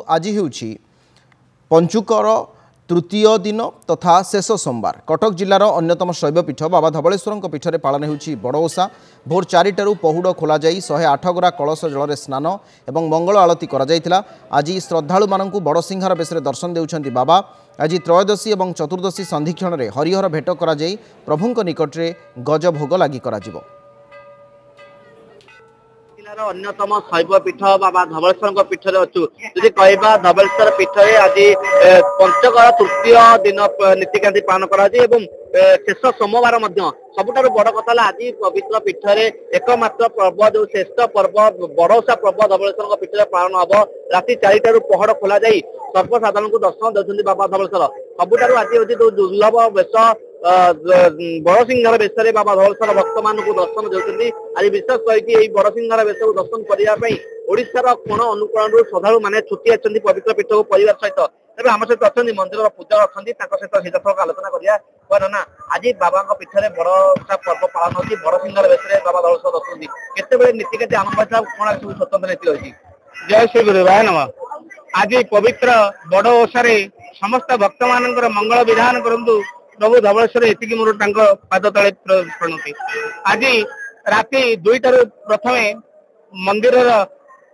आज ହେଉଛି पंचुकर तृतीय दिन तथा शेष सोमवार कटक जिलार अन्यतम शैवपीठ बाबा धवलेश्वर पीठरे पालन होउछि बड़ ओषा भोर 4टारू पहुड़ खोल 108 गरा कलश जल स्नान और मंगल आलती करा आज श्रद्धालु मानू बड़सिंहार बेश दर्शन देउछन्ति बाबा। आज त्रयोदशी और चतुर्दशी संधिक्षण में हरिहर भेट करा प्रभु निकट में गजभोग लगी करा अन्यतम शैवपीठ बाबा धवलेश्वर पीठ अच्छु जी कह धवलेश्वर पीठ आज पंचकर तृतीय दिन नीतिकांति पालन कर शेष सोमवार सबुठ बड़ कथा आज पवित्र पीठ एकमात्र पर्व जो श्रेष्ठ पर्व बड़ोषा पर्व धवलेश्वर पीठ पालन हम राति 4टारू पहड़ खोल सर्वसाधारण को दर्शन देते बाबा धवलेश्वर सबुठ आज हूँ जो दुर्लभ वेश बड़सिंहार बेश बाबा धवलेश्वर भक्त मान दर्शन देते आज विशेष करके बड़सिंहार बेश को दर्शन करने ओडार कोण अनुकोण श्रद्धालु मैंने छुट्टी आछन्ति पवित्र पीठ को परिवार सहित तेज आम सहित अच्छा मंदिर पूजा अच्छा सहित सीधासख आलोचना करा ना आज बाबा पीठ में बड़ा पर्व पालन होती बड़सिंहार बेश बाबा धवलेश्वर दर्शन केते नीति आरंभ कौन स्वतंत्र नीति रही। जय श्री गुरुवाय नम। आज पवित्र बड़ ओषार समस्त भक्त मान मंगल विधान करंतु प्रभु धवलेश्वर एति मोर पाद तले प्रणति। आज राति 2टारू प्रथम मंदिर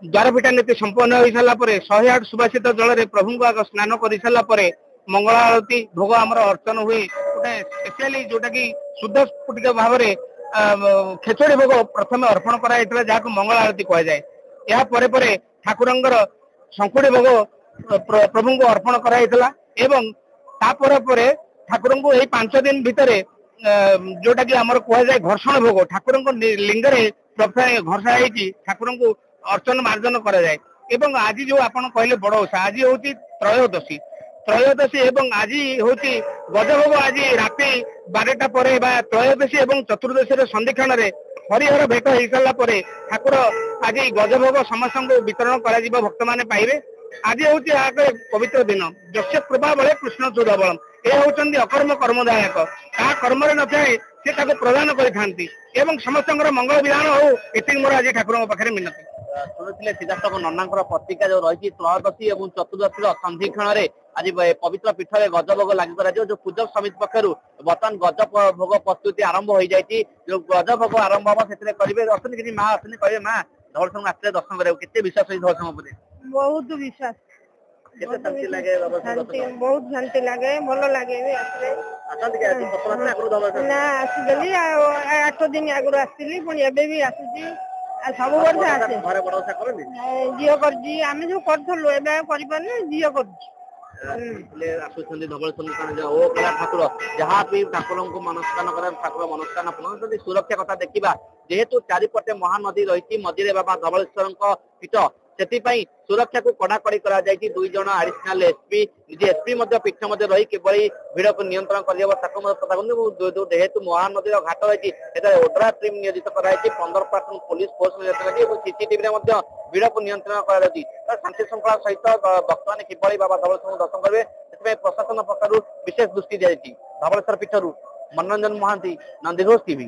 द्वारपीठा नीति संपन्न हो सारापर 108 सुभाषित जल प्रभु को आग स्नान कर सारापर मंगल आरती भोग आमर अर्चन हुए गोटे स्पेशली जोटा कि शुद्ध स्फुटिक भाव खेचड़ी भोग प्रथम अर्पण कराइला जहाँ मंगल आरती कहुए या ठाकुरंगर शंकुड़ी भोग प्रभु को अर्पण कराइला एवं ठाकुर को यही 5 दिन भितर जोटा कि आमर कहुए घर्षण भोग ठाकुर लिंग घर्षा ठाकुर को अर्चन मार्जन कराए एवं आज जो आपन कहले बड़ ओषा आज हूँ त्रयोदशी एवं आज हूँ गजभोग आज राति 12टा पर त्रयोदशी एवं चतुर्दशी संधिक्षण में हरिहर भेट हो सारा ठाकुर आज गजभोग समस्त वितरण कर भक्त मैंने पाइबे। आज हूँ पवित्र दिन जस्य कृपा बड़े कृष्ण चूड़बलम ये हूँ अकर्म कर्मदायक क्या कर्म न थाए सी प्रदान कर समस्त मंगल विधान हो ये मोर आज ठाकुर पाखे मिनती। शुणुले सीधासख नना प्रतिज्ञा जो रही त्रयोदशी और चतुर्दशी संधिक्षण में आज पवित्र पीठ में गजभोग लगी जो पूजक समिति पक्षर बर्तमान गजभोग प्रस्तुति आरंभ हो जाए जो गजभोग आरंभ हम से करेंगे अच्छे कि माँ अच्छे कहे माँ धवलेश्वर आसते दर्शन करेंगे केते विश्वास धवलेश्वर पर बहुत विश्वास शांति लगे बहुत शांति लगे भल लगे ना आसगली 8 दिन आगु आसती पुणी एबे भी आसुची सब वर्ष आसे झील कर जो करूँ एवं कर झील कर ठाकुर जहाँ भी ठाकुर को मनस्कान कर ठाकुर मनस्कान पुनः सुरक्षा कथा देखा जेहेतु चारिपटे महानदी रही मझे बाबा धवलेश्वर पीठ से सुरक्षा को कड़ाकड़ी करा 2 जन एडिशनल एसपी एसपी पीठ मध्य रही किभली भिड़ को नियंत्रण कर जेहेतु महानदी घाट रही ओड्रा टीम नियोजित कर 15 प्लाटून पुलिस फोर्स नियोजित सीसीटीवी भिड़ को नियंत्रण कर शांति श्रृंखला सहित भक्त मैंने किभली बाबा धवलेश्वर दर्शन करेंगे प्रशासन पक्षर विशेष दृष्टि दी धवलेश्वर पीठर मनोरंजन महांती नंदीघोष टीवी।